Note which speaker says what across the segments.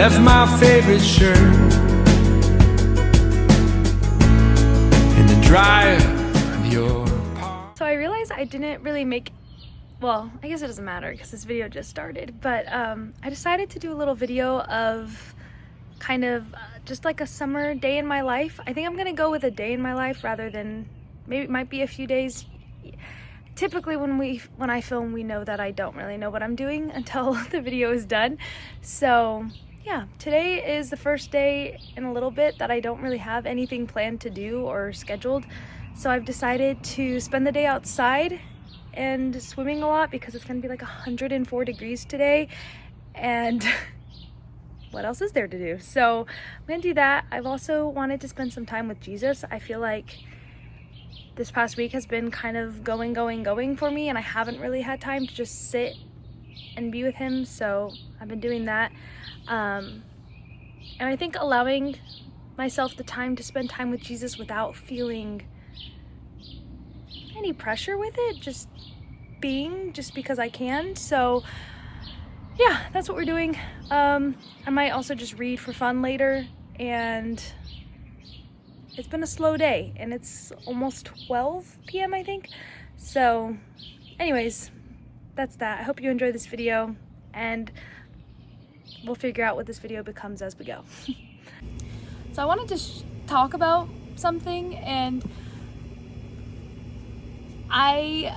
Speaker 1: left my favorite shirt in the dryer of your park.
Speaker 2: So I realized I didn't really make, well, I guess it doesn't matter because this video just started, but I decided to do a little video of kind of just like a summer day in my life. I think I'm gonna go with a day in my life rather than, maybe it might be a few days. Typically when I film, we know that I don't really know what I'm doing until the video is done. So yeah, today is the first day in a little bit that I don't really have anything planned to do or scheduled. So I've decided to spend the day outside and swimming a lot because it's gonna be like 104 degrees today, and what else is there to do? So I'm gonna do that. I've also wanted to spend some time with Jesus. I feel like this past week has been kind of going for me, and I haven't really had time to just sit and be with him, so I've been doing that. And I think allowing myself the time to spend time with Jesus without feeling any pressure with it, just being, just because I can. So yeah, that's what we're doing. I might also just read for fun later, and it's been a slow day and it's almost 12 p.m. I think. So anyways, that's that. I hope you enjoy this video, and we'll figure out what this video becomes as we go. So I wanted to talk about something, and I'm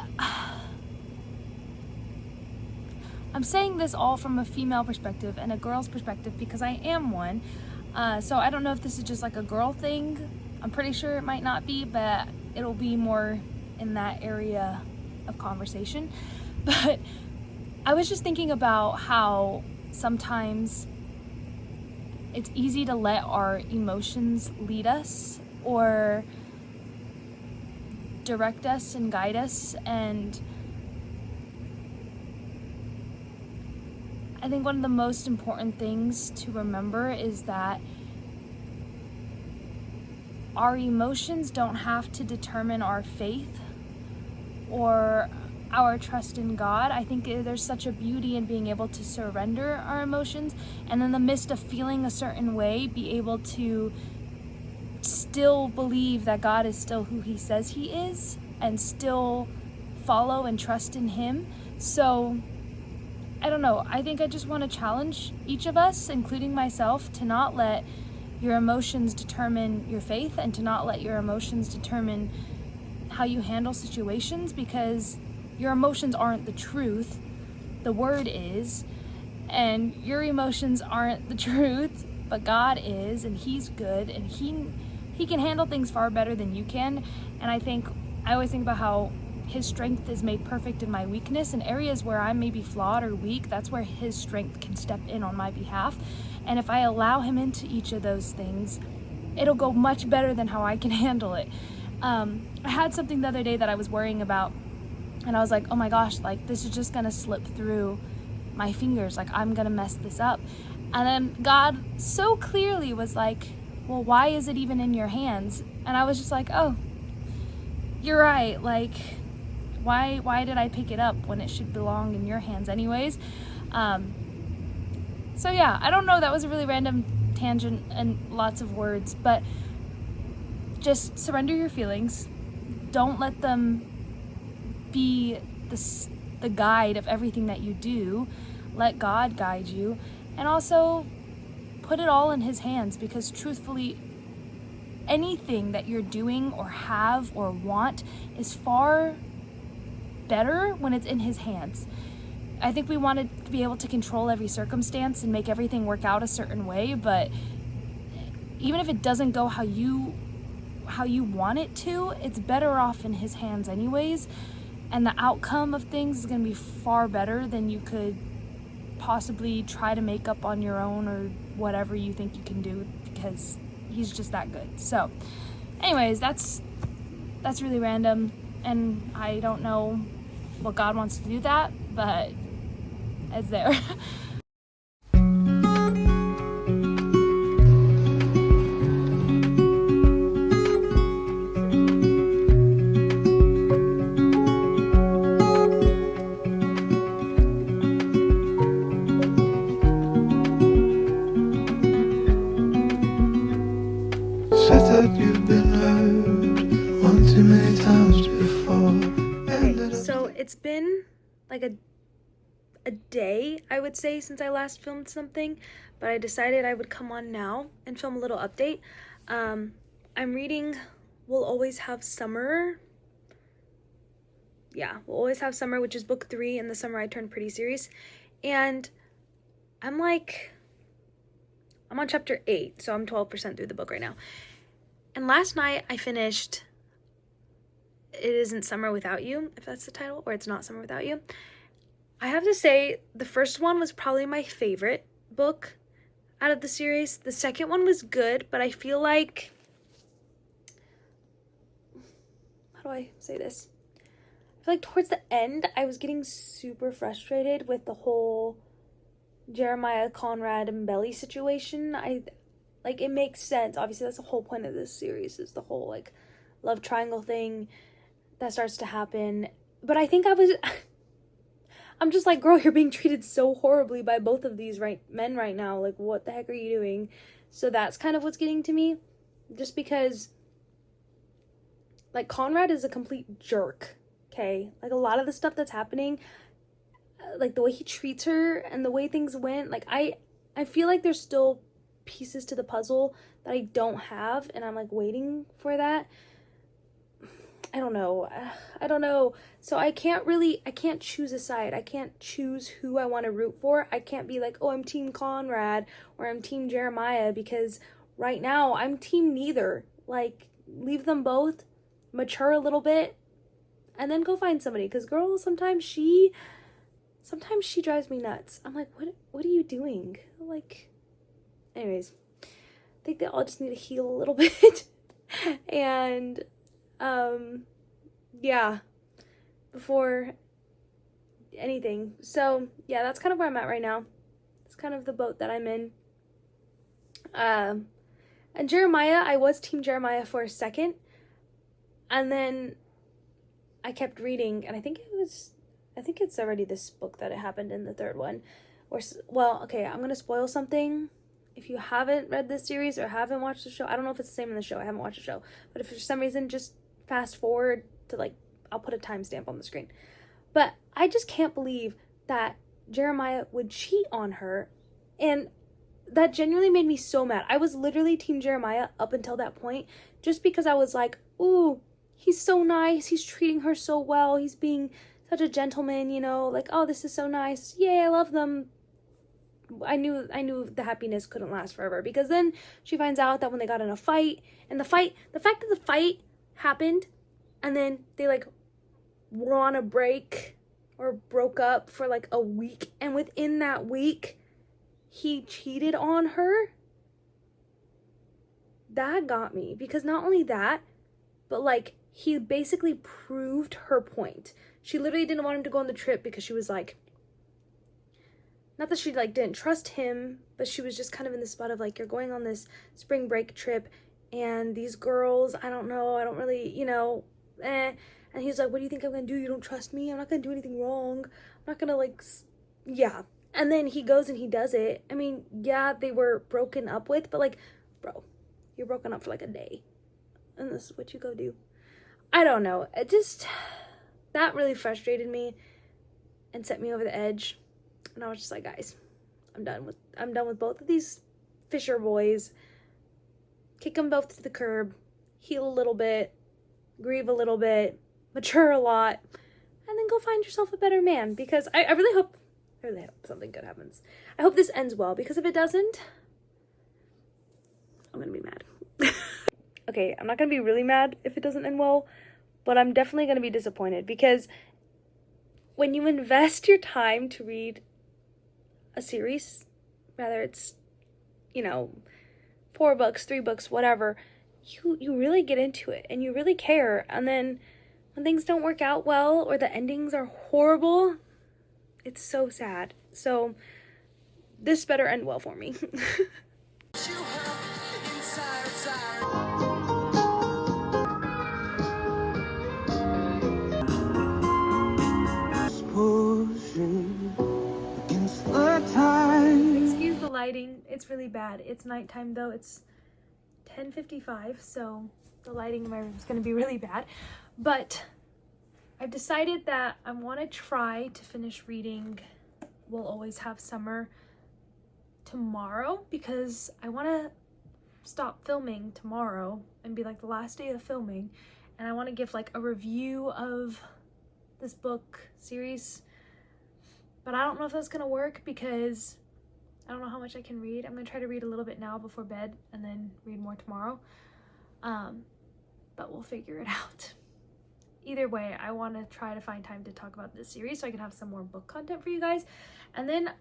Speaker 2: saying this all from a female perspective and a girl's perspective because I am one. So I don't know if this is just like a girl thing. I'm pretty sure it might not be, but it'll be more in that area of conversation. But I was just thinking about how sometimes it's easy to let our emotions lead us or direct us and guide us. And I think one of the most important things to remember is that our emotions don't have to determine our faith or our trust in God. I think there's such a beauty in being able to surrender our emotions, and in the midst of feeling a certain way, be able to still believe that God is still who he says he is, and still follow and trust in him. So I don't know, I think I just want to challenge each of us, including myself, to not let your emotions determine your faith, and to not let your emotions determine how you handle situations, because your emotions aren't the truth. The word is, and your emotions aren't the truth, but God is, and he's good, and he can handle things far better than you can. And I always think about how his strength is made perfect in my weakness. In areas where I may be flawed or weak, that's where his strength can step in on my behalf. And if I allow him into each of those things, it'll go much better than how I can handle it. I had something the other day that I was worrying about, and I was like, oh my gosh, like this is just gonna slip through my fingers, like I'm gonna mess this up. And then God so clearly was like, well, why is it even in your hands? And I was just like, oh, you're right. Like, why did I pick it up when it should belong in your hands anyways? So yeah, I don't know, that was a really random tangent and lots of words, but just surrender your feelings. Don't let them be the guide of everything that you do. Let God guide you, and also put it all in his hands, because truthfully, anything that you're doing or have or want is far better when it's in his hands. I think we want to be able to control every circumstance and make everything work out a certain way, but even if it doesn't go how you want it to, it's better off in his hands anyways, and the outcome of things is going to be far better than you could possibly try to make up on your own or whatever you think you can do, because he's just that good. So anyways, that's really random, and I don't know what God wants to do that, but it's there.
Speaker 1: that you've been hurt one too many times before.
Speaker 2: Okay, so it's been like a day, I would say, since I last filmed something, but I decided I would come on now and film a little update. I'm reading We'll Always Have Summer. Yeah, We'll Always Have Summer, which is book 3 in the Summer I Turned Pretty series. And I'm on chapter 8, so I'm 12% through the book right now. And last night I finished It Isn't Summer Without You, if that's the title, or It's Not Summer Without You. I have to say, the first one was probably my favorite book out of the series. The second one was good, but I feel like... How do I say this? I feel like towards the end, I was getting super frustrated with the whole Jeremiah, Conrad, and Belly situation. It makes sense. Obviously, that's the whole point of this series, is the whole, love triangle thing that starts to happen. But I think I'm just like, girl, you're being treated so horribly by both of these men right now. Like, what the heck are you doing? So that's kind of what's getting to me. Just because, Conrad is a complete jerk, okay? A lot of the stuff that's happening, the way he treats her and the way things went, I feel like there's still pieces to the puzzle that I don't have, and I'm, waiting for that. I don't know. So I can't choose a side. I can't choose who I want to root for. I can't be like, oh, I'm team Conrad or I'm team Jeremiah, because right now I'm team neither. Leave them both, mature a little bit, and then go find somebody. Because girl, sometimes she drives me nuts. I'm like, what are you doing? Anyways, I think they all just need to heal a little bit. And yeah, before anything. So yeah, that's kind of where I'm at right now. It's kind of the boat that I'm in. And Jeremiah, I was team Jeremiah for a second, and then I kept reading, and I think it's already this book that it happened in, the third one. Okay, I'm gonna spoil something. If you haven't read this series or haven't watched the show, I don't know if it's the same in the show. I haven't watched the show. But if for some reason, just fast forward to I'll put a timestamp on the screen. But I just can't believe that Jeremiah would cheat on her. And that genuinely made me so mad. I was literally team Jeremiah up until that point, just because I was like, ooh, he's so nice. He's treating her so well. He's being such a gentleman, oh, this is so nice. Yay, I love them. I knew the happiness couldn't last forever, because then she finds out that when they got in a fight, and the fact that the fight happened and then they were on a break or broke up for a week, and within that week he cheated on her. That got me, because not only that, but he basically proved her point. She literally didn't want him to go on the trip because she was not that she didn't trust him, but she was just kind of in the spot of you're going on this spring break trip, and these girls, I don't know, I don't really, And he's like, what do you think I'm gonna do? You don't trust me? I'm not gonna do anything wrong. I'm not gonna yeah. And then he goes and he does it. I mean, yeah, they were broken up with, but bro, you're broken up for a day, and this is what you go do. I don't know. That really frustrated me and set me over the edge. And I was just like, guys, I'm done with both of these Fisher boys. Kick them both to the curb, heal a little bit, grieve a little bit, mature a lot, and then go find yourself a better man. Because I really hope something good happens. I hope this ends well, because if it doesn't, I'm gonna be mad. Okay, I'm not gonna be really mad if it doesn't end well, but I'm definitely gonna be disappointed, because when you invest your time to read a series, whether it's 4 books, 3 books, whatever, you really get into it and you really care. And then when things don't work out well, or the endings are horrible, it's so sad. So this better end well for me. Excuse the lighting, it's really bad. It's nighttime though. It's 10:55, so the lighting in my room is going to be really bad. But I've decided that I want to try to finish reading We'll Always Have Summer tomorrow, because I want to stop filming tomorrow and be like the last day of filming, and I want to give like a review of this book series. But I don't know if that's gonna work because I don't know how much I can read. I'm gonna try to read a little bit now before bed and then read more tomorrow, but we'll figure it out. Either way, I want to try to find time to talk about this series so I can have some more book content for you guys. And then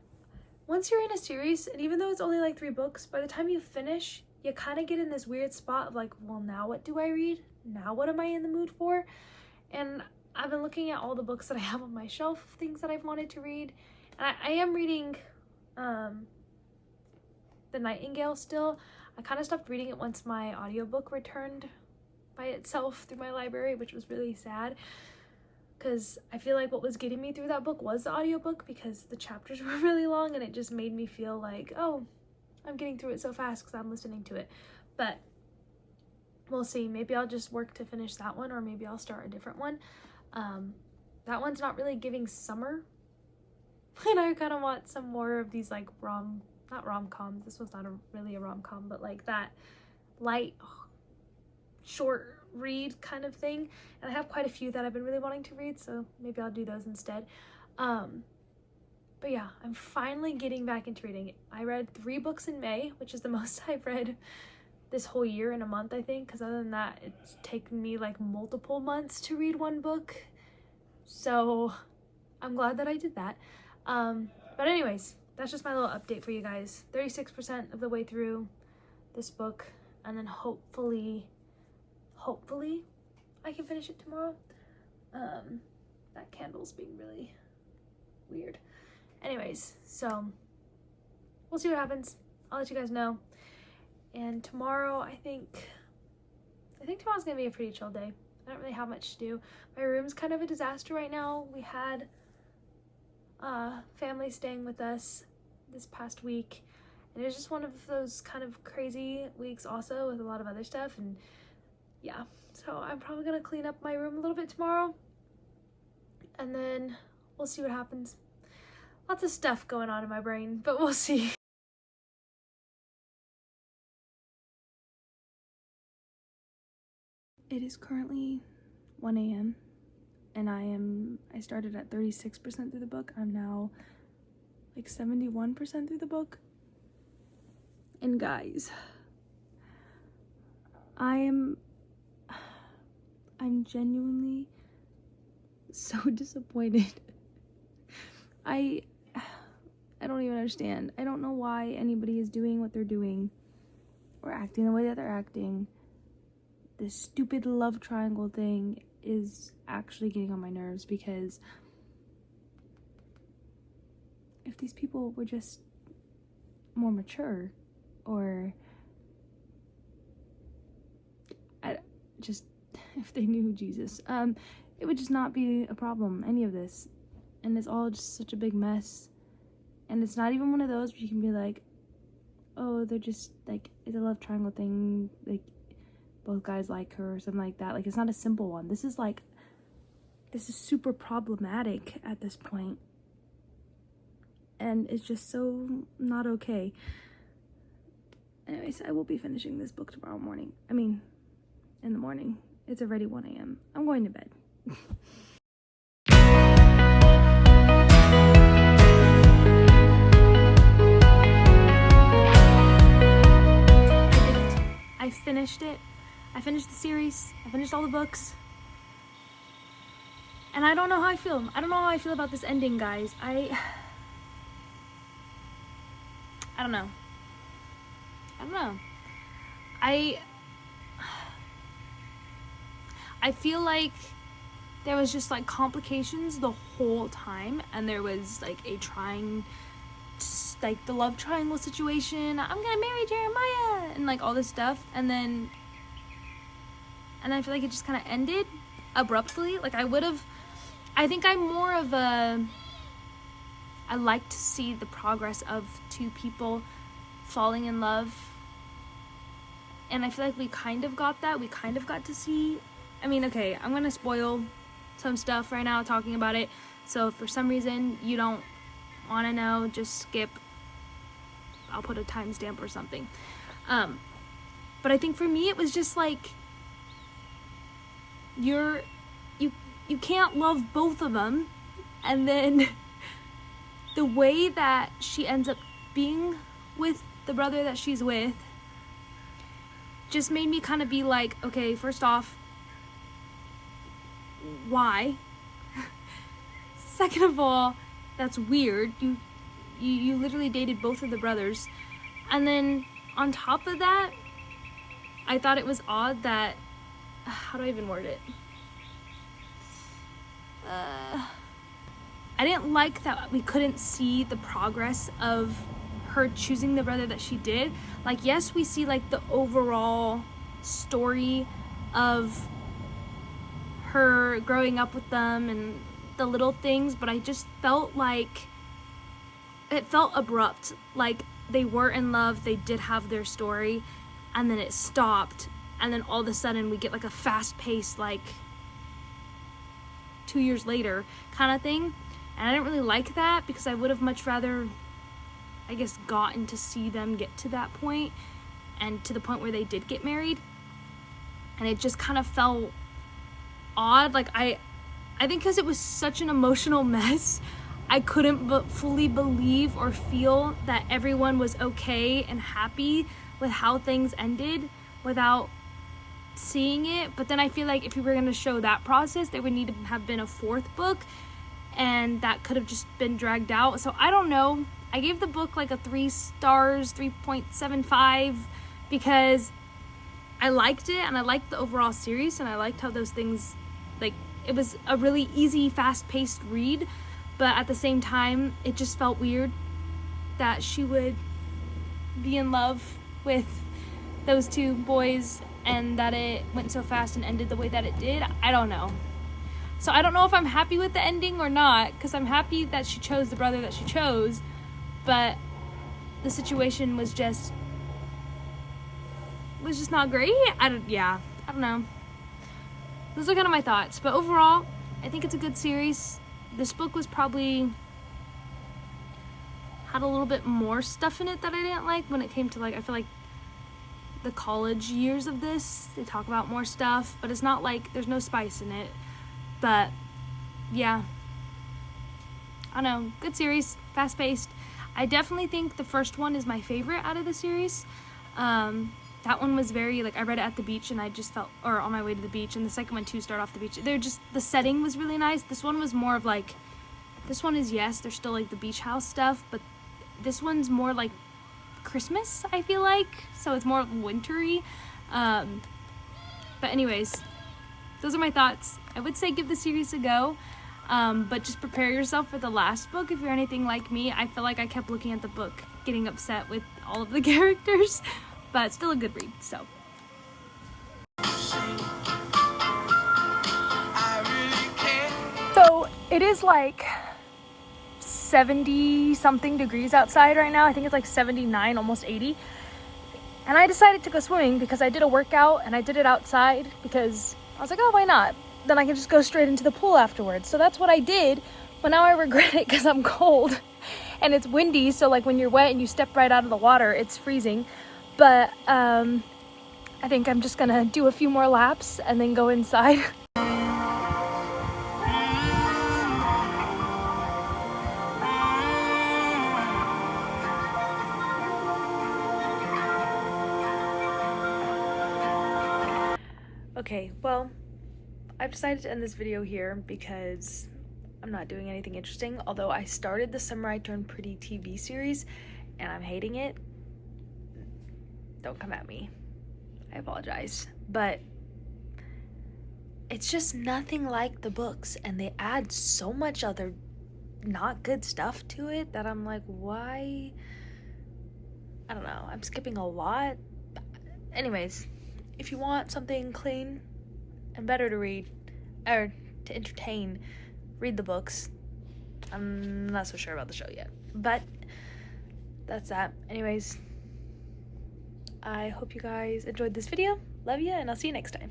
Speaker 2: once you're in a series, and even though it's only like 3 books, by the time you finish, you kind of get in this weird spot of like, well, now what do I read? Now what am I in the mood for? And I've been looking at all the books that I have on my shelf, things that I've wanted to read. And I am reading The Nightingale still. I kind of stopped reading it once my audiobook returned by itself through my library, which was really sad, because I feel like what was getting me through that book was the audiobook, because the chapters were really long and it just made me feel like, oh, I'm getting through it so fast because I'm listening to it. But we'll see. Maybe I'll just work to finish that one, or maybe I'll start a different one. That one's not really giving summer, and I kind of want some more of these like not rom-coms. This one's not really a rom-com, but like that light, short read kind of thing. And I have quite a few that I've been really wanting to read, so maybe I'll do those instead. But yeah, I'm finally getting back into reading. I read 3 books in May, which is the most I've read this whole year in a month, I think, because other than that, it's taken me like multiple months to read 1 book. So I'm glad that I did that. But anyways, that's just my little update for you guys. 36% of the way through this book, and then hopefully I can finish it tomorrow. That candle's being really weird. Anyways, so we'll see what happens. I'll let you guys know. And tomorrow, I think tomorrow's gonna be a pretty chill day. I don't really have much to do. My room's kind of a disaster right now. We had family staying with us this past week, and it was just one of those kind of crazy weeks also with a lot of other stuff. And yeah, so I'm probably gonna clean up my room a little bit tomorrow, and then we'll see what happens. Lots of stuff going on in my brain, but we'll see. It is currently 1 a.m. and I started at 36% through the book. I'm now like 71% through the book. And guys, I'm genuinely so disappointed. I don't even understand. I don't know why anybody is doing what they're doing or acting the way that they're acting. This stupid love triangle thing is actually getting on my nerves, because if these people were just more mature, or if they knew Jesus, it would just not be a problem, any of this. And it's all just such a big mess. And it's not even one of those where you can be like, oh, they're just like, it's a love triangle thing, like both guys like her or something like that. Like, it's not a simple one. This is super problematic at this point, and it's just so not okay. Anyways, I will be finishing this book tomorrow morning. I mean, in the morning. It's already 1 a.m. I'm going to bed. I finished it. I finished the series. I finished all the books. And I don't know how I feel. I don't know how I feel about this ending, guys. I don't know. I feel like there was just like complications the whole time, and there was like the love triangle situation. I'm gonna marry Jeremiah and like all this stuff, and then I feel like it just kind of ended abruptly. Like I think I'm more of I like to see the progress of 2 people falling in love and I feel like we kind of got that. We kind of got to see, I mean, okay, I'm gonna spoil some stuff right now talking about it, so if for some reason you don't want to know, just skip. I'll put a timestamp or something. But I think for me it was just like, you can't love both of them, and then the way that she ends up being with the brother that she's with just made me kind of be like, okay, first off, why? Second of all, that's weird. You literally dated both of the brothers. And then on top of that, I thought it was odd that, how do I even word it? I didn't like that we couldn't see the progress of her choosing the brother that she did. Like, yes, we see like the overall story of her growing up with them and the little things, but I just felt like it felt abrupt. Like, they were in love, they did have their story, and then it stopped, and then all of a sudden we get like a fast-paced, like 2 years later kind of thing. And I didn't really like that, because I would have much rather, I guess, gotten to see them get to that point, and to the point where they did get married. And it just kind of felt odd. Like, I think because it was such an emotional mess, I couldn't fully believe or feel that everyone was okay and happy with how things ended without seeing it. But then I feel like if we were going to show that process, there would need to have been a fourth book, and that could have just been dragged out. So I don't know. I gave the book like a 3 stars, 3.75, because I liked it, and I liked the overall series, and I liked how those things, like, it was a really easy, fast-paced read, but at the same time, it just felt weird that she would be in love with those two boys, and that it went so fast and ended the way that it did. I don't know. So I don't know if I'm happy with the ending or not, because I'm happy that she chose the brother that she chose, but the situation was just not great. I don't know. Those are kind of my thoughts, but overall, I think it's a good series. This book was probably had a little bit more stuff in it that I didn't like when it came to, like, I feel like the college years of this, they talk about more stuff, but it's not like there's no spice in it. But yeah, I don't know, good series, fast-paced. I definitely think the first one is my favorite out of the series. That one was very, like, I read it at the beach, and I just felt, or on my way to the beach, and the second one too started off the beach. The setting was really nice. This one was more of like, this one is, yes, there's still like the beach house stuff, but this one's more like Christmas, I feel like, so it's more wintry. But anyways, those are my thoughts. I would say give the series a go, but just prepare yourself for the last book. If you're anything like me, I feel like I kept looking at the book, getting upset with all of the characters, but still a good read. So it is like 70 something degrees outside right now. I think it's like 79, almost 80. And I decided to go swimming because I did a workout, and I did it outside because I was like, oh, why not? Then I can just go straight into the pool afterwards. So that's what I did, but now I regret it because I'm cold and it's windy. So like when you're wet and you step right out of the water, it's freezing. But I think I'm just gonna do a few more laps and then go inside. Okay, well, I've decided to end this video here because I'm not doing anything interesting, although I started the Summer I Turned Pretty TV series and I'm hating it. Don't come at me. I apologize. But it's just nothing like the books, and they add so much other not good stuff to it that I'm like, why? I don't know. I'm skipping a lot. Anyways, if you want something clean and better to read, or to entertain, read the books. I'm not so sure about the show yet, but that's that. Anyways, I hope you guys enjoyed this video. Love ya, and I'll see you next time.